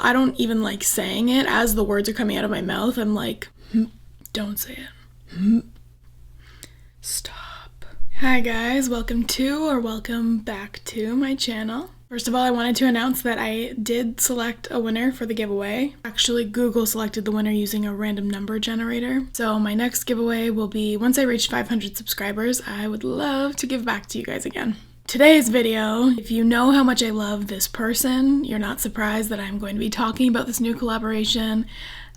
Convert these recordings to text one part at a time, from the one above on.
I don't even like saying it. As the words are coming out of my mouth, I'm like, don't say it. Stop. Hi guys, welcome back to my channel. First of all, I wanted to announce that I did select a winner for the giveaway. Actually, Google selected the winner using a random number generator. So my next giveaway will be once I reach 500 subscribers. I would love to give back to you guys again. Today's video, if you know how much I love this person, you're not surprised that I'm going to be talking about this new collaboration.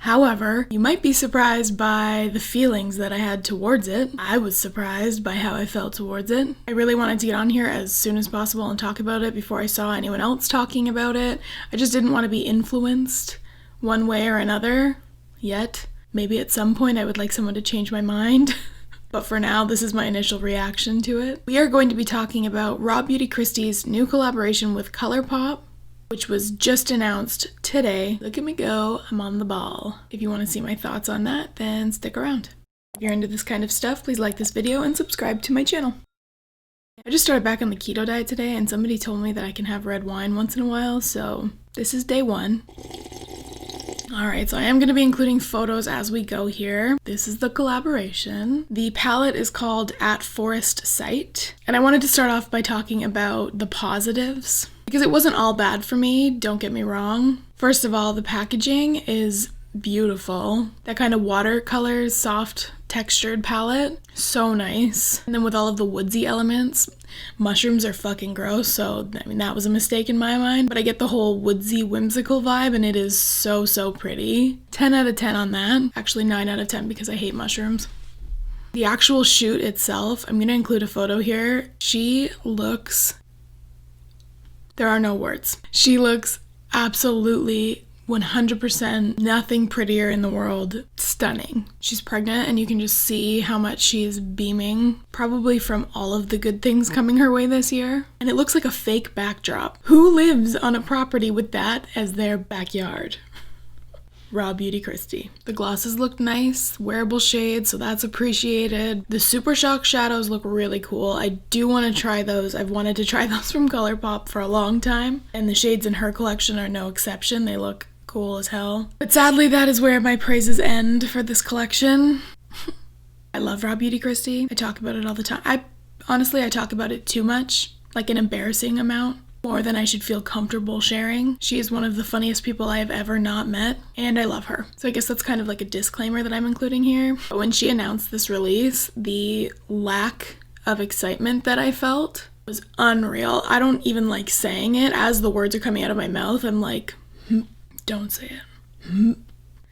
However, you might be surprised by the feelings that I had towards it. I was surprised by how I felt towards it. I really wanted to get on here as soon as possible and talk about it before I saw anyone else talking about it. I just didn't want to be influenced one way or another yet. Maybe at some point I would like someone to change my mind. But for now, this is my initial reaction to it. We are going to be talking about RawBeautyKristi's new collaboration with ColourPop, which was just announced today. Look at me go, I'm on the ball. If you want to see my thoughts on that, then stick around. If you're into this kind of stuff, please like this video and subscribe to my channel. I just started back on the keto diet today and somebody told me that I can have red wine once in a while, so this is day one. Alright, so I am going to be including photos as we go here. This is the collaboration. The palette is called At Forest Sight, and I wanted to start off by talking about the positives, because it wasn't all bad for me, don't get me wrong. First of all, the packaging is beautiful. That kind of watercolor, soft textured palette, so nice. And then with all of the woodsy elements, mushrooms are fucking gross, so I mean that was a mistake in my mind, but I get the whole woodsy whimsical vibe and it is so pretty. 10 out of 10 on that. Actually 9 out of 10 because I hate mushrooms. The actual shoot itself, I'm gonna include a photo here. She looks, there are no words. She looks absolutely 100% nothing prettier in the world. Stunning. She's pregnant and you can just see how much she is beaming, probably from all of the good things coming her way this year. And it looks like a fake backdrop. Who lives on a property with that as their backyard? RawBeautyKristi. The glosses look nice, wearable shades, so that's appreciated. The Super Shock shadows look really cool. I do want to try those. I've wanted to try those from ColourPop for a long time, and the shades in her collection are no exception. They look cool as hell. But sadly, that is where my praises end for this collection. I love RawBeautyKristi. I talk about it all the time. I talk about it too much, like an embarrassing amount. More than I should feel comfortable sharing. She is one of the funniest people I have ever not met, and I love her. So I guess that's kind of like a disclaimer that I'm including here. But when she announced this release, the lack of excitement that I felt was unreal. I don't even like saying it. As the words are coming out of my mouth, I'm like, don't say it.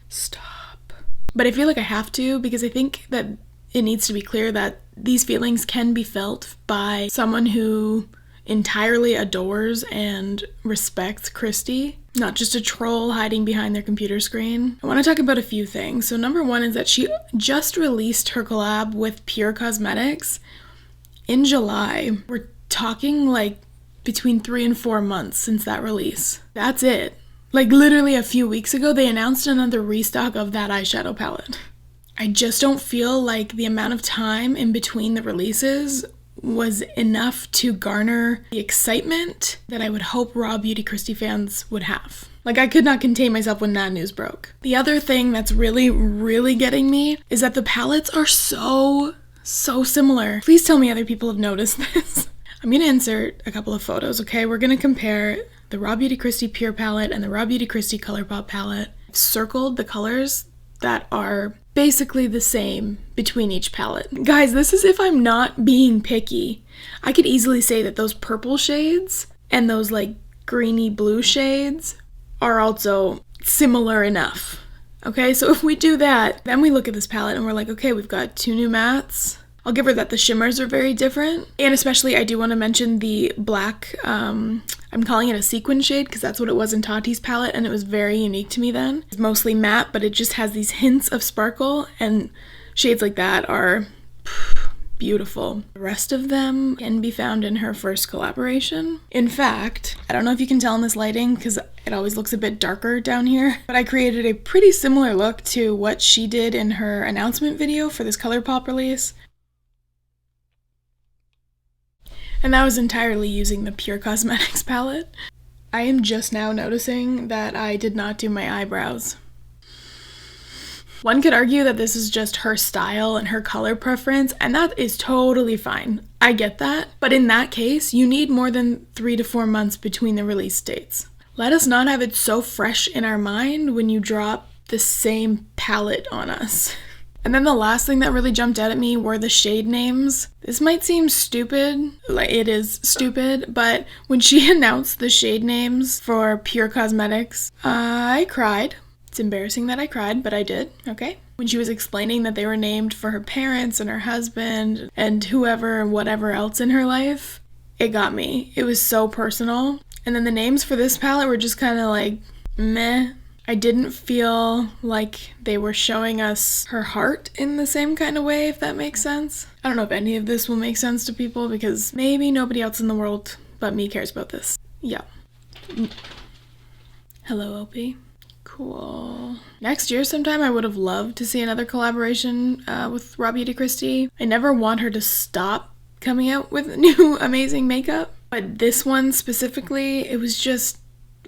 Stop. But I feel like I have to, because I think that it needs to be clear that these feelings can be felt by someone who entirely adores and respects Kristi, not just a troll hiding behind their computer screen. I want to talk about a few things. So number one is that she just released her collab with Pure Cosmetics in July. We're talking like between 3 and 4 months since that release. That's it. Like literally a few weeks ago, they announced another restock of that eyeshadow palette. I just don't feel like the amount of time in between the releases was enough to garner the excitement that I would hope RawBeautyKristi fans would have. Like, I could not contain myself when that news broke. The other thing that's really getting me is that the palettes are so similar. Please tell me other people have noticed this. I'm gonna insert a couple of photos, okay? We're gonna compare the RawBeautyKristi Pure palette and the RawBeautyKristi ColourPop palette. I've circled the colors that are basically the same between each palette. Guys, this is if I'm not being picky. I could easily say that those purple shades and those like greeny blue shades are also similar enough. Okay, so if we do that, then we look at this palette and we're like, okay, we've got 2 new mattes. I'll give her that the shimmers are very different. And especially I do want to mention the black, I'm calling it a sequin shade because that's what it was in Tati's palette and it was very unique to me then. It's mostly matte, but it just has these hints of sparkle, and shades like that are beautiful. The rest of them can be found in her first collaboration. In fact, I don't know if you can tell in this lighting because it always looks a bit darker down here, but I created a pretty similar look to what she did in her announcement video for this ColourPop release. And that was entirely using the Pure Cosmetics palette. I am just now noticing that I did not do my eyebrows. One could argue that this is just her style and her color preference, and that is totally fine. I get that. But in that case, you need more than 3 to 4 months between the release dates. Let us not have it so fresh in our mind when you drop the same palette on us. And then the last thing that really jumped out at me were the shade names. This might seem stupid, like it is stupid, but when she announced the shade names for Pure Cosmetics, I cried. It's embarrassing that I cried, but I did, okay? When she was explaining that they were named for her parents and her husband and whoever and whatever else in her life, it got me. It was so personal. And then the names for this palette were just kind of like, meh. I didn't feel like they were showing us her heart in the same kind of way, if that makes sense. I don't know if any of this will make sense to people because maybe nobody else in the world but me cares about this. Yeah. Hello, OP. Cool. Next year sometime I would have loved to see another collaboration with RawBeautyKristi. I never want her to stop coming out with new amazing makeup, but this one specifically, it was just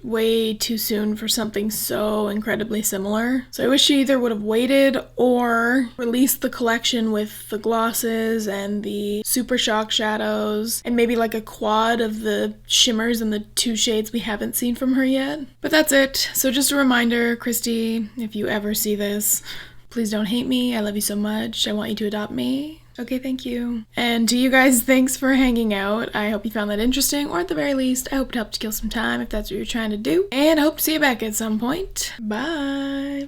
way too soon for something so incredibly similar. So I wish she either would have waited or released the collection with the glosses and the Super Shock shadows and maybe like a quad of the shimmers and the 2 shades we haven't seen from her yet. But that's it. So just a reminder, Kristi, if you ever see this, please don't hate me. I love you so much. I want you to adopt me. Okay, thank you. And to you guys, thanks for hanging out. I hope you found that interesting, or at the very least, I hope it helped kill some time if that's what you're trying to do. And I hope to see you back at some point. Bye!